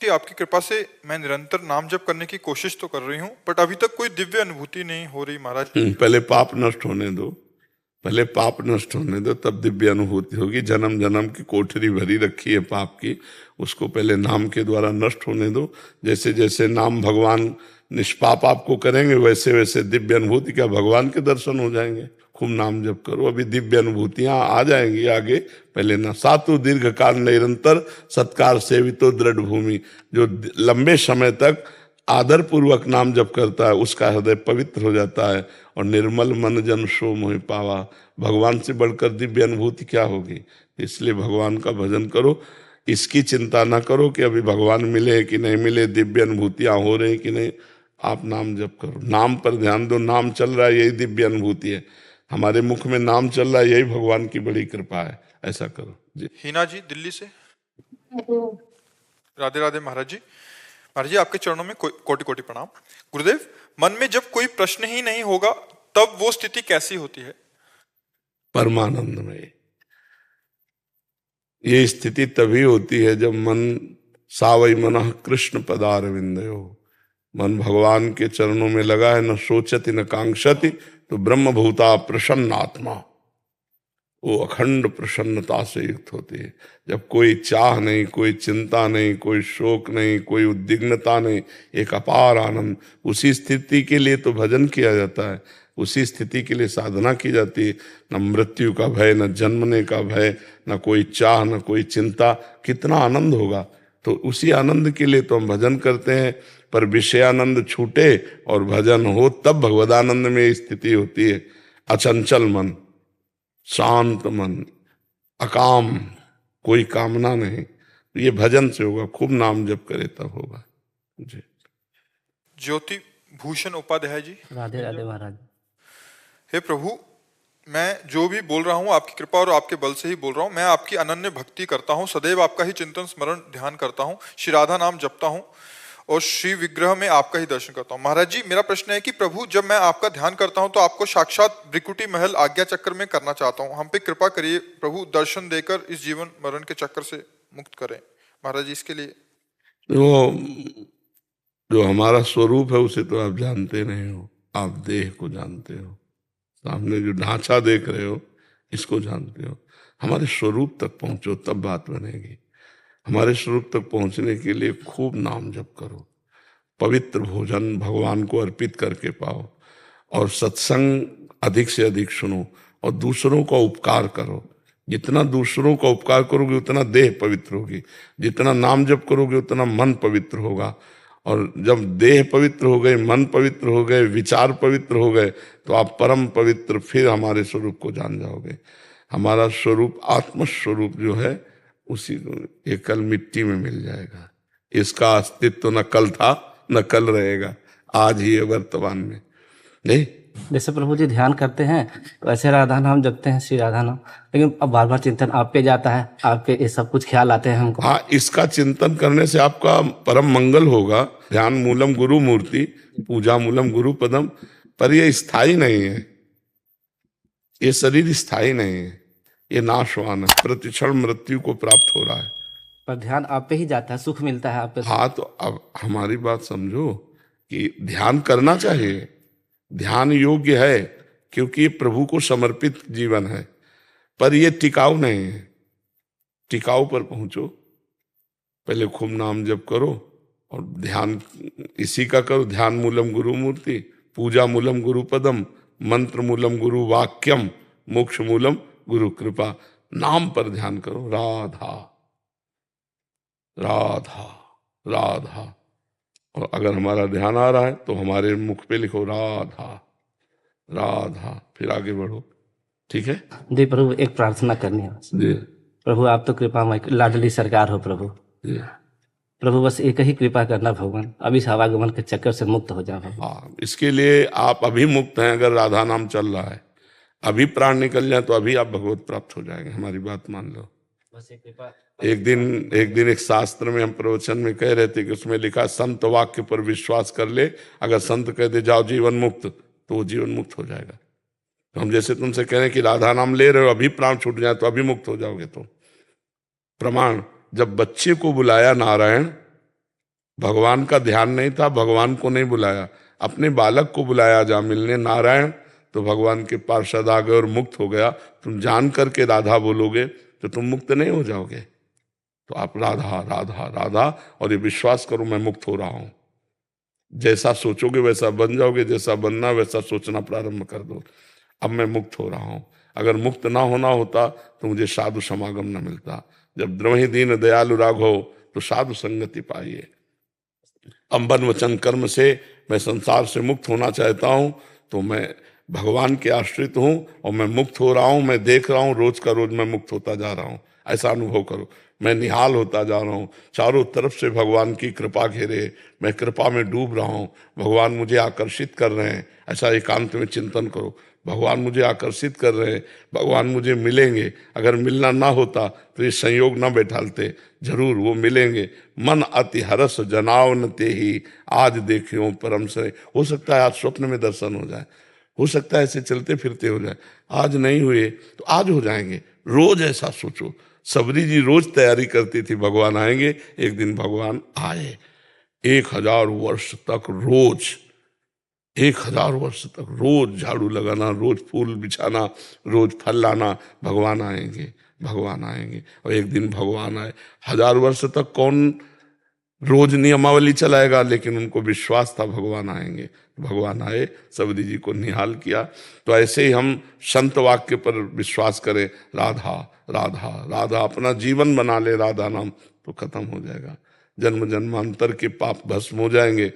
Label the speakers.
Speaker 1: कि आपकी कृपा से मैं निरंतर नाम जप करने की कोशिश तो कर रही हूँ, बट अभी तक कोई दिव्य अनुभूति नहीं हो रही महाराज।
Speaker 2: पहले पाप नष्ट होने दो, पहले पाप नष्ट होने दो, तब दिव्य अनुभूति होगी। जन्म जन्म की कोठरी भरी रखी है पाप की, उसको पहले नाम के द्वारा नष्ट होने दो। जैसे जैसे नाम भगवान निष्पाप आपको करेंगे, वैसे वैसे दिव्य अनुभूति का भगवान के दर्शन हो जाएंगे। खूब नाम जप करो, अभी दिव्य अनुभूतियां आ जाएंगी आगे। पहले ना सातु दीर्घ काल निरंतर सत्कार सेवितो दृढ़ भूमि, जो लंबे समय तक आदर पूर्वक नाम जप करता है उसका हृदय पवित्र हो जाता है। और निर्मल मन जन सो मोहि पावा, भगवान से बढ़कर दिव्य अनुभूति क्या होगी। इसलिए भगवान का भजन करो, इसकी चिंता ना करो कि अभी भगवान मिले कि नहीं मिले, दिव्य अनुभूतियां हो रही कि नहीं। आप नाम जप करो, नाम पर ध्यान दो। नाम चल रहा है, यही दिव्य अनुभूति है। हमारे मुख में नाम चल रहा है, यही भगवान की बड़ी कृपा है। ऐसा करो जी।
Speaker 1: हीना जी दिल्ली से, राधे राधे महाराज जी। महाराज जी आपके चरणों में कोटि कोटि प्रणाम। गुरुदेव, मन में जब कोई प्रश्न ही नहीं होगा तब वो स्थिति कैसी होती है?
Speaker 2: परमानंद में। ये स्थिति तभी होती है जब मन सावई मनः कृष्ण पदारविंदयो, मन भगवान के चरणों में लगा है, न सोचति न कांक्षति, तो ब्रह्म भूता प्रसन्न आत्मा, वो अखंड प्रसन्नता से युक्त होती है। जब कोई चाह नहीं, कोई चिंता नहीं, कोई शोक नहीं, कोई उद्विग्नता नहीं, एक अपार आनंद। उसी स्थिति के लिए तो भजन किया जाता है, उसी स्थिति के लिए साधना की जाती है। न मृत्यु का भय, न जन्मने का भय, न कोई चाह, न कोई चिंता। कितना आनंद होगा। तो उसी आनंद के लिए तो हम भजन करते हैं। पर विषयानंद छूटे और भजन हो, तब भगवदानंद में स्थिति होती है। अचंचल मन, शांत मन, अकाम, कोई कामना नहीं, ये भजन से होगा। खूब नाम जप करे तब होगा जी।
Speaker 1: ज्योति भूषण उपाध्याय जी,
Speaker 3: राधे राधे महाराज।
Speaker 1: हे प्रभु, मैं जो भी बोल रहा हूँ आपकी कृपा और आपके बल से ही बोल रहा हूँ। मैं आपकी अनन्य भक्ति करता हूँ, सदैव आपका ही चिंतन स्मरण ध्यान करता हूँ, श्री राधा नाम जपता हूँ और श्री विग्रह में आपका ही दर्शन करता हूँ। महाराज जी, मेरा प्रश्न है कि प्रभु, जब मैं आपका ध्यान करता हूँ तो आपको साक्षात ब्रिकुटी महल आज्ञा चक्र में करना चाहता हूँ। हम पे कृपा करिए प्रभु, दर्शन देकर इस जीवन मरण के चक्कर से मुक्त करें। महाराज जी, इसके लिए
Speaker 2: वो जो हमारा स्वरूप है उसे तो आप जानते नहीं हो, आप देह को जानते हो। सामने जो ढांचा देख रहे हो इसको जानते हो। हमारे स्वरूप तक पहुंचो तब बात बनेगी। हमारे स्वरूप तक पहुंचने के लिए खूब नाम जप करो, पवित्र भोजन भगवान को अर्पित करके पाओ, और सत्संग अधिक से अधिक सुनो, और दूसरों का उपकार करो। जितना दूसरों का उपकार करोगे उतना देह पवित्र होगी, जितना नाम जप करोगे उतना मन पवित्र होगा। और जब देह पवित्र हो गए, मन पवित्र हो गए, विचार पवित्र हो गए, तो आप परम पवित्र फिर हमारे स्वरूप को जान जाओगे। हमारा स्वरूप आत्म स्वरूप जो है उसी ये कल मिट्टी में मिल जाएगा। इसका अस्तित्व न कल था न कल रहेगा, आज ही है वर्तमान में। नहीं,
Speaker 3: जैसे प्रभु जी ध्यान करते हैं तो ऐसे राधा नाम जपते हैं, श्री राधा नाम, लेकिन अब बार बार चिंतन आप पे जाता है, आपके ये सब कुछ ख्याल आते हैं हमको।
Speaker 2: हाँ, इसका चिंतन करने से आपका परम मंगल होगा। ध्यान मूलम गुरु मूर्ति, पूजा मूलम गुरु पदम। पर ये स्थायी नहीं है, ये शरीर स्थायी नहीं है, ये नाशवान है, प्रतिक्षण मृत्यु को प्राप्त हो रहा है।
Speaker 3: पर ध्यान आप पे ही जाता है, सुख मिलता है आप पे।
Speaker 2: हाँ, तो अब हमारी बात समझो कि ध्यान करना चाहिए, ध्यान योग्य है, क्योंकि ये प्रभु को समर्पित जीवन है। पर ये टिकाऊ नहीं है। टिकाऊ पर पहुंचो, पहले खूब नाम जप करो और ध्यान इसी का करो। ध्यान मूलम गुरु मूर्ति, पूजा मूलम गुरु पदम, मंत्र मूलम गुरु वाक्यम, मोक्ष मूलम गुरु कृपा। नाम पर ध्यान करो, राधा राधा राधा। और अगर हमारा ध्यान आ रहा है तो हमारे मुख पे लिखो राधा राधा, फिर आगे बढ़ो। ठीक है
Speaker 3: जी प्रभु, एक प्रार्थना करनी है
Speaker 2: जी।
Speaker 3: प्रभु। आप तो कृपामय लाडली सरकार हो प्रभु।
Speaker 2: जी
Speaker 3: प्रभु बस एक ही कृपा करना भगवान, अभी इस आवागमन के चक्कर से मुक्त हो जाओ।
Speaker 2: हाँ, इसके लिए आप अभी मुक्त हैं। अगर राधा नाम चल रहा है, अभी प्राण निकल जाए तो अभी आप भगवत प्राप्त हो जाएंगे। हमारी बात मान लो।
Speaker 3: बस एक कृपा।
Speaker 2: एक दिन एक शास्त्र में हम प्रवचन में कह रहे थे कि उसमें लिखा, संत वाक्य पर विश्वास कर ले, अगर संत कह दे जाओ जीवन मुक्त, तो वो जीवन मुक्त हो जाएगा। तो हम जैसे तुमसे कह रहे हैं कि राधा नाम ले रहे हो, अभी प्राण छूट जाए तो अभी मुक्त हो जाओगे। तो प्रमाण, जब बच्चे को बुलाया नारायण भगवान का ध्यान नहीं था, भगवान को नहीं बुलाया, अपने बालक को बुलाया जा मिलने नारायण, तो भगवान के पार्षद आ गए और मुक्त हो गया। तुम जान करके राधा बोलोगे तो तुम मुक्त नहीं हो जाओगे। तो आप राधा राधा राधा, और ये विश्वास करो मैं मुक्त हो रहा हूं। जैसा सोचोगे वैसा बन जाओगे, जैसा बनना वैसा सोचना प्रारंभ कर दो। अब मैं मुक्त हो रहा हूं। अगर मुक्त ना होना होता तो मुझे साधु समागम न मिलता। जब द्रवहि दीन दयालु राघो, तो साधु संगति पाइए। अब मन वचन कर्म से मैं संसार से मुक्त होना चाहता हूं, तो मैं भगवान के आश्रित हूं और मैं मुक्त हो रहा हूं। मैं देख रहा हूं रोज का रोज मैं मुक्त होता जा रहा हूं। ऐसा अनुभव करो। मैं निहाल होता जा रहा हूं, चारों तरफ से भगवान की कृपा घेरे, मैं कृपा में डूब रहा हूं, भगवान मुझे आकर्षित कर रहे हैं। ऐसा एकांत में चिंतन करो। भगवान मुझे आकर्षित कर रहे हैं, भगवान मुझे मिलेंगे। अगर मिलना ना होता तो ये संयोग ना बैठालते, जरूर वो मिलेंगे। मन अति हरस जनावन ते ही, आज देखियो परम से। हो सकता है आज स्वप्न में दर्शन हो जाए, हो सकता है ऐसे चलते फिरते हो जाए। आज नहीं हुए तो आज हो जाएंगे। रोज ऐसा सोचो। सबरी जी रोज तैयारी करती थी, भगवान आएंगे। एक दिन भगवान आए। 1000 वर्ष तक रोज, 1000 वर्ष तक रोज झाड़ू लगाना, रोज फूल बिछाना, रोज फल लाना, भगवान आएंगे, भगवान आएंगे। और एक दिन भगवान आए। 1000 वर्ष तक कौन रोज नियमावली चलाएगा, लेकिन उनको विश्वास था भगवान आएंगे। भगवान आए, सबरी जी को निहाल किया। तो ऐसे ही हम संत वाक्य पर विश्वास करें, राधा राधा राधा, अपना जीवन बना ले राधा नाम, तो खत्म हो जाएगा। जन्म जन्मांतर के पाप भस्म हो जाएंगे।